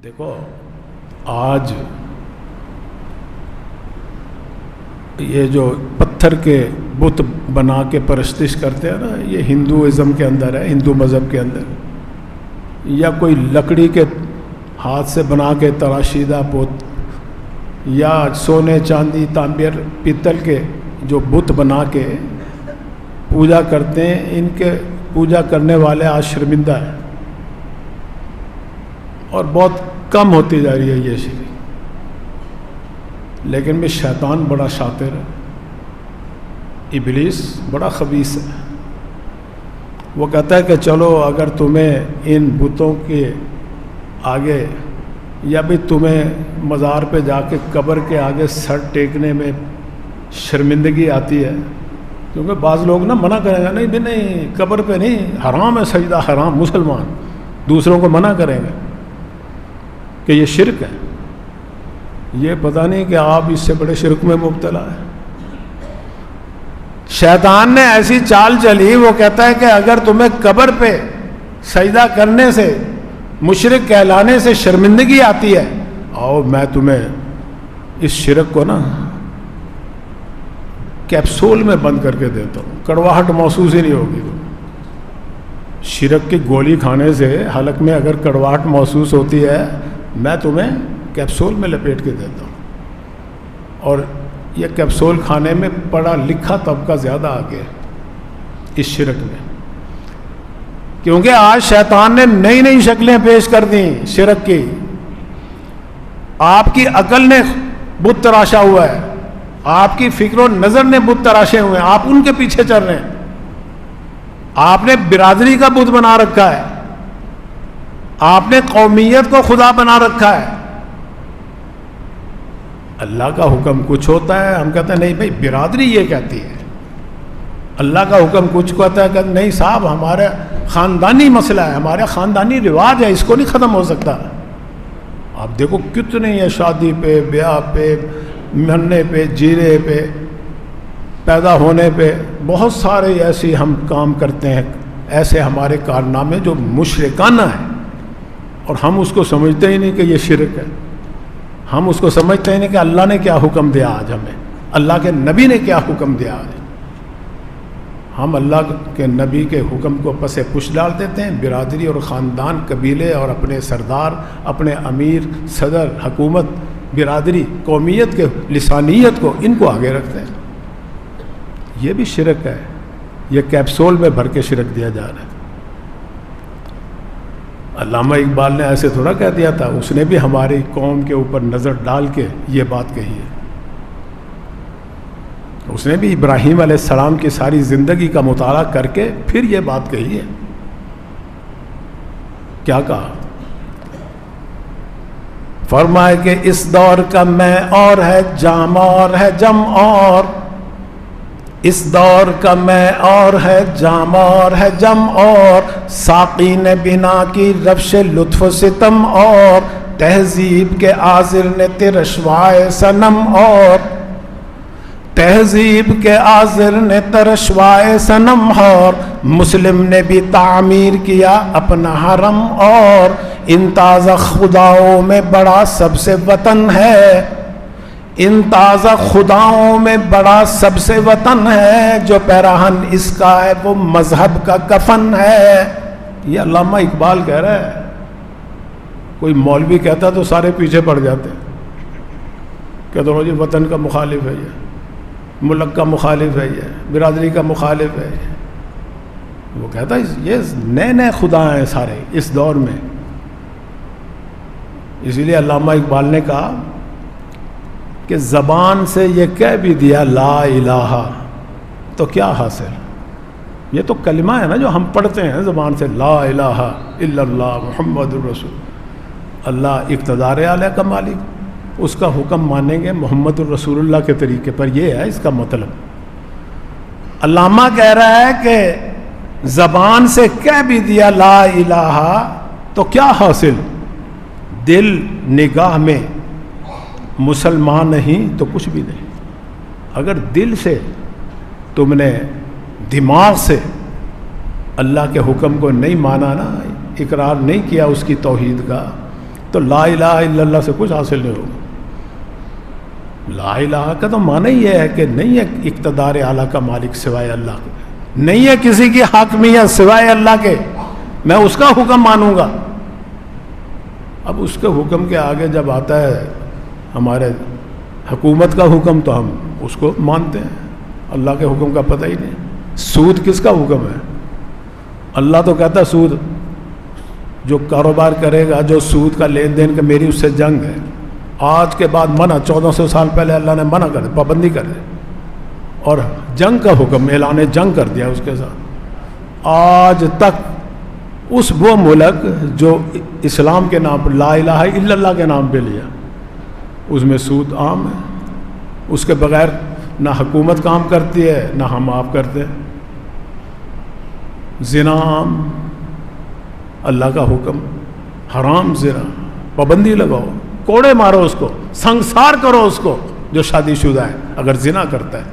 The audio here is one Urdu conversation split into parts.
دیکھو آج یہ جو پتھر کے بت بنا کے پرستش کرتے ہیں نا، یہ ہندوازم کے اندر ہے، ہندو مذہب کے اندر، یا کوئی لکڑی کے ہاتھ سے بنا کے تراشیدہ بت، یا سونے چاندی تانبیر پیتل کے جو بت بنا کے پوجا کرتے ہیں، ان کے پوجا کرنے والے آج شرمندہ ہیں اور بہت کم ہوتی جا رہی ہے یہ چیز۔ لیکن میں شیطان بڑا شاطر ہے، ابلیس بڑا خبیث ہے۔ وہ کہتا ہے کہ چلو اگر تمہیں ان بتوں کے آگے یا بھی تمہیں مزار پہ جا کے قبر کے آگے سر ٹیکنے میں شرمندگی آتی ہے، کیونکہ بعض لوگ نا منع کریں گے، نہیں بھی نہیں قبر پہ نہیں، حرام ہے سجدہ، حرام، مسلمان دوسروں کو منع کریں گے کہ یہ شرک ہے۔ یہ پتہ نہیں کہ آپ اس سے بڑے شرک میں مبتلا ہیں۔ شیطان نے ایسی چال چلی، وہ کہتا ہے کہ اگر تمہیں قبر پہ سجدہ کرنے سے، مشرک کہلانے سے شرمندگی آتی ہے، آؤ میں تمہیں اس شرک کو نا کیپسول میں بند کر کے دیتا ہوں، کڑواہٹ محسوس ہی نہیں ہوگی۔ شرک کی گولی کھانے سے حلق میں اگر کڑواہٹ محسوس ہوتی ہے، میں تمہیں کیپسول میں لپیٹ کے دیتا ہوں۔ اور یہ کیپسول کھانے میں پڑھا لکھا طبقہ زیادہ آگے اس شرک میں، کیونکہ آج شیطان نے نئی نئی شکلیں پیش کر دیں شرک کی۔ آپ کی عقل نے بت تراشا ہوا ہے، آپ کی فکر و نظر نے بت تراشے ہوئے ہیں، آپ ان کے پیچھے چل رہے ہیں۔ آپ نے برادری کا بت بنا رکھا ہے، آپ نے قومیت کو خدا بنا رکھا ہے۔ اللہ کا حکم کچھ ہوتا ہے، ہم کہتے ہیں نہیں بھائی برادری یہ کہتی ہے، اللہ کا حکم کچھ کہتا ہے کہ نہیں صاحب ہمارا خاندانی مسئلہ ہے، ہمارا خاندانی رواج ہے، اس کو نہیں ختم ہو سکتا۔ آپ دیکھو کتنے ہیں شادی پہ، بیاہ پہ، مرنے پہ، جینے پہ، پیدا ہونے پہ، بہت سارے ایسے ہم کام کرتے ہیں، ایسے ہمارے کارنامے جو مشرکانہ ہیں، اور ہم اس کو سمجھتے ہی نہیں کہ یہ شرک ہے۔ ہم اس کو سمجھتے ہی نہیں کہ اللہ نے کیا حکم دیا آج ہمیں، اللہ کے نبی نے کیا حکم دیا آج۔ ہم اللہ کے نبی کے حکم کو پس پش ڈال دیتے ہیں، برادری اور خاندان، قبیلے اور اپنے سردار، اپنے امیر، صدر، حکومت، برادری، قومیت کے لسانیت کو، ان کو آگے رکھتے ہیں۔ یہ بھی شرک ہے، یہ کیپسول میں بھر کے شرک دیا جا رہا ہے۔ علامہ اقبال نے ایسے تھوڑا کہہ دیا تھا، اس نے بھی ہماری قوم کے اوپر نظر ڈال کے یہ بات کہی ہے۔ اس نے بھی ابراہیم علیہ السلام کی ساری زندگی کا مطالعہ کر کے پھر یہ بات کہی ہے۔ کیا کہا؟ فرمائے کہ اس دور کا میں اور ہے جام اور ہے جم اور، اس دور کا میں اور ہے جام اور ہے جم اور، ساقی نے بنا کی ربش لطف و ستم اور، تہذیب کے عاذر نے ترشوائے صنم اور، تہذیب کے عاذر نے ترشوائے صنم اور، مسلم نے بھی تعمیر کیا اپنا حرم اور، ان تازہ خداؤں میں بڑا سب سے وطن ہے، ان تازہ خداؤں میں بڑا سب سے وطن ہے، جو پیراہن اس کا ہے وہ مذہب کا کفن ہے۔ یہ علامہ اقبال کہہ رہا ہے، کوئی مولوی کہتا تو سارے پیچھے پڑ جاتے کہ تو جی وطن کا مخالف ہے، یہ ملک کا مخالف ہے، یہ برادری کا مخالف ہے۔ وہ کہتا ہے یہ نئے نئے خدا ہیں سارے اس دور میں۔ اسی لیے علامہ اقبال نے کہا کہ زبان سے یہ کہہ بھی دیا لا الہ تو کیا حاصل؟ یہ تو کلمہ ہے نا جو ہم پڑھتے ہیں زبان سے، لا الہ الا اللہ محمد الرسول، اللہ اقتدار اعلیٰ کا مالک، اس کا حکم مانیں گے محمد الرسول اللہ کے طریقے پر۔ یہ ہے اس کا مطلب۔ علامہ کہہ رہا ہے کہ زبان سے کہہ بھی دیا لا الہ تو کیا حاصل؟ دل نگاہ میں مسلمان نہیں تو کچھ بھی نہیں۔ اگر دل سے تم نے، دماغ سے اللہ کے حکم کو نہیں مانا نا، اقرار نہیں کیا اس کی توحید کا، تو لا الہ الا اللہ سے کچھ حاصل نہیں ہوگا۔ لا الہ کا تو معنی یہ ہے کہ نہیں ہے اقتدار اعلیٰ کا مالک سوائے اللہ کے، نہیں ہے کسی کی حاکمیت سوائے اللہ کے، میں اس کا حکم مانوں گا۔ اب اس کے حکم کے آگے جب آتا ہے ہمارے حکومت کا حکم تو ہم اس کو مانتے ہیں، اللہ کے حکم کا پتہ ہی نہیں۔ سود کس کا حکم ہے؟ اللہ تو کہتا ہے سود جو کاروبار کرے گا، جو سود کا لین دین کا، میری اس سے جنگ ہے۔ آج کے بعد منع، 1400 سال پہلے اللہ نے منع کر، پابندی کر دی اور جنگ کا حکم، اعلان جنگ کر دیا اس کے ساتھ۔ آج تک وہ ملک جو اسلام کے نام پر لا الہ الا اللہ کے نام پہ لیا، اس میں سود عام ہے، اس کے بغیر نہ حکومت کام کرتی ہے نہ ہم آپ کرتے ہیں۔ زنا عام، اللہ کا حکم حرام زنا، پابندی لگاؤ، کوڑے مارو اس کو، سنسار کرو اس کو جو شادی شدہ ہے اگر زنا کرتا ہے،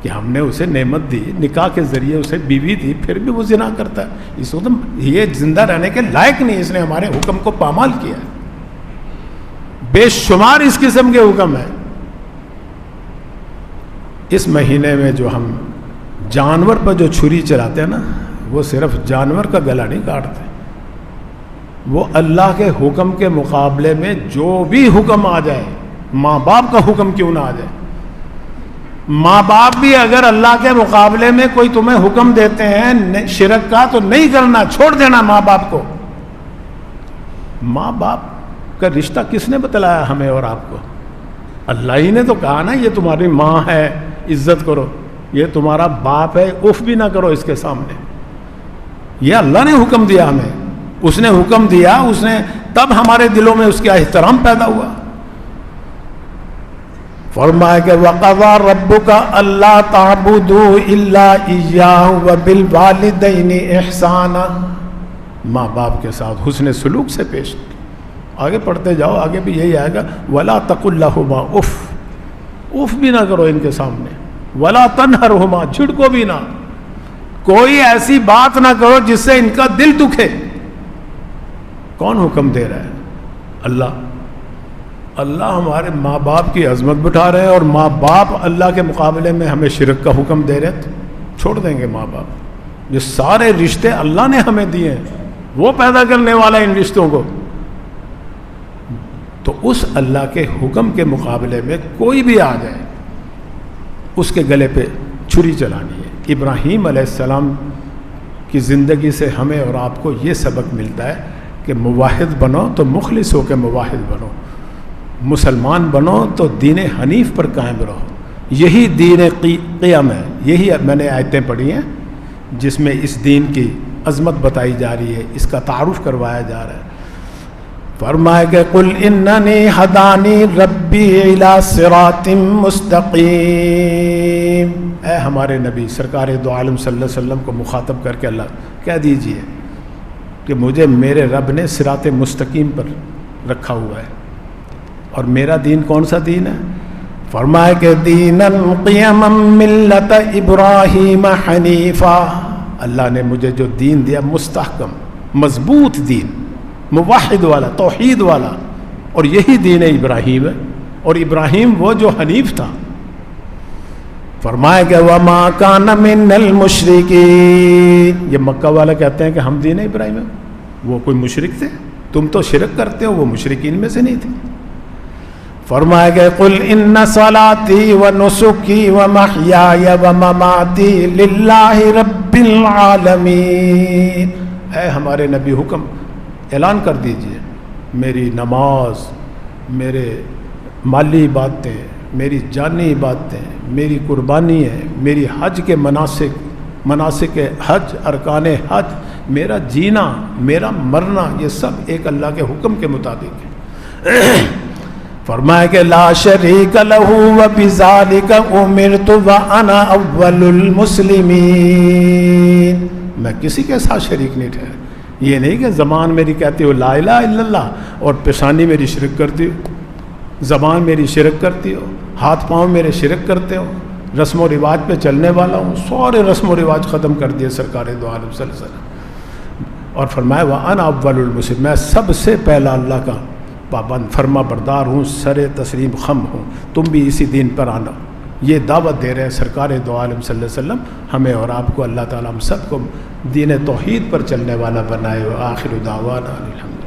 کہ ہم نے اسے نعمت دی، نکاح کے ذریعے اسے بیوی دی، پھر بھی وہ زنا کرتا ہے، اس وقت یہ زندہ رہنے کے لائق نہیں، اس نے ہمارے حکم کو پامال کیا ہے۔ بے شمار اس قسم کے حکم ہیں۔ اس مہینے میں جو ہم جانور پر جو چھری چلاتے ہیں نا، وہ صرف جانور کا گلا نہیں کاٹتے، وہ اللہ کے حکم کے مقابلے میں جو بھی حکم آ جائے، ماں باپ کا حکم کیوں نہ آ جائے، ماں باپ بھی اگر اللہ کے مقابلے میں کوئی تمہیں حکم دیتے ہیں شرک کا تو نہیں کرنا، چھوڑ دینا ماں باپ کو۔ ماں باپ کا رشتہ کس نے بتلایا ہمیں اور آپ کو؟ اللہ ہی نے تو کہا نا، یہ تمہاری ماں ہے، عزت کرو، یہ تمہارا باپ ہے، اف بھی نہ کرو اس کے سامنے۔ یہ اللہ نے حکم دیا ہمیں، اس نے حکم دیا، اس نے تب ہمارے دلوں میں اس کا احترام پیدا ہوا۔ فرمایا کہ وَقَضَىٰ رَبُّكَ أَلَّا تَعْبُدُوا إِلَّا إِيَّاهُ وَبِالْوَالِدَيْنِ إِحْسَانًا، ماں باپ کے ساتھ حسن سلوک سے پیش۔ آگے پڑھتے جاؤ، آگے بھی یہی آئے گا، وَلَا تَقُل لَّهُمَا اُف، اف بھی نہ کرو ان کے سامنے، وَلَا تَنْهَرْهُمَا، جھڑکو بھی نہ، کوئی ایسی بات نہ کرو جس سے ان کا دل دکھے۔ کون حکم دے رہا ہے؟ اللہ۔ اللہ ہمارے ماں باپ کی عظمت بٹھا رہے ہیں، اور ماں باپ اللہ کے مقابلے میں ہمیں شرک کا حکم دے رہے ہیں، چھوڑ دیں گے ماں باپ؟ یہ سارے رشتے اللہ نے ہمیں دیے ہیں، وہ پیدا کرنے والا ان رشتوں کو، تو اس اللہ کے حکم کے مقابلے میں کوئی بھی آ جائے اس کے گلے پہ چھری چلانی ہے۔ ابراہیم علیہ السلام کی زندگی سے ہمیں اور آپ کو یہ سبق ملتا ہے کہ موحد بنو تو مخلص ہو کے موحد بنو، مسلمان بنو تو دین حنیف پر قائم رہو، یہی دین قیام ہے۔ یہی میں نے آیتیں پڑھی ہیں جس میں اس دین کی عظمت بتائی جا رہی ہے، اس کا تعارف کروایا جا رہا ہے۔ فرمایا کہ قل اننی ہدانی ربی الی صراط مستقیم، اے ہمارے نبی سرکار دو عالم صلی اللہ علیہ وسلم کو مخاطب کر کے اللہ کہہ دیجئے کہ مجھے میرے رب نے صراط مستقیم پر رکھا ہوا ہے، اور میرا دین کون سا دین ہے؟ فرمایا کہ دینا قیما ملت ابراہیم حنیفا، اللہ نے مجھے جو دین دیا مستحکم مضبوط دین، موحد والا، توحید والا، اور یہی دین ابراہیم ہے، اور ابراہیم وہ جو حنیف تھا۔ فرمایا کہ وما کان من المشرکین، یہ مکہ والے کہتے ہیں کہ ہم دین ابراہیم ہیں، وہ کوئی مشرک تھے؟ تم تو شرک کرتے ہو، وہ مشرکین میں سے نہیں تھے۔ فرمایا کہ قل ان صلاتی ونسکی ومحیای ومماتی للہ رب العالمین، اے ہمارے نبی حکم اعلان کر دیجئے، میری نماز، میرے مالی عبادتیں، میری جانی عبادتیں، میری قربانی ہے، میری حج کے مناسک حج، ارکان حج، میرا جینا، میرا مرنا، یہ سب ایک اللہ کے حکم کے مطابق ہے۔ فرمایا کہ لا شریک لہ وبذالک امرت وانا اول المسلمین، میں کسی کے ساتھ شریک نہیں ٹھہرا، یہ نہیں کہ زبان میری کہتی ہو لا الہ الا اللہ اور پیشانی میری شرک کرتی ہو، زبان میری شرک کرتی ہو، ہاتھ پاؤں میرے شرک کرتے ہو، رسم و رواج پہ چلنے والا ہوں، سارے رسم و رواج ختم کر دیے سرکار دو عالم صلی اللہ علیہ وسلم۔ اور فرمایا وَأَنَا أَوَّلُ الْمُسْلِمِينَ، میں سب سے پہلا اللہ کا پابند فرما بردار ہوں، سر تسلیم خم ہوں، تم بھی اسی دین پر آنا۔ یہ دعوت دے رہے ہیں سرکار دو عالم صلی اللہ علیہ وسلم ہمیں اور آپ کو۔ اللہ تعالیٰ ہم سب کو دین توحید پر چلنے والا بنائے۔ وآخر دعوانا الحمد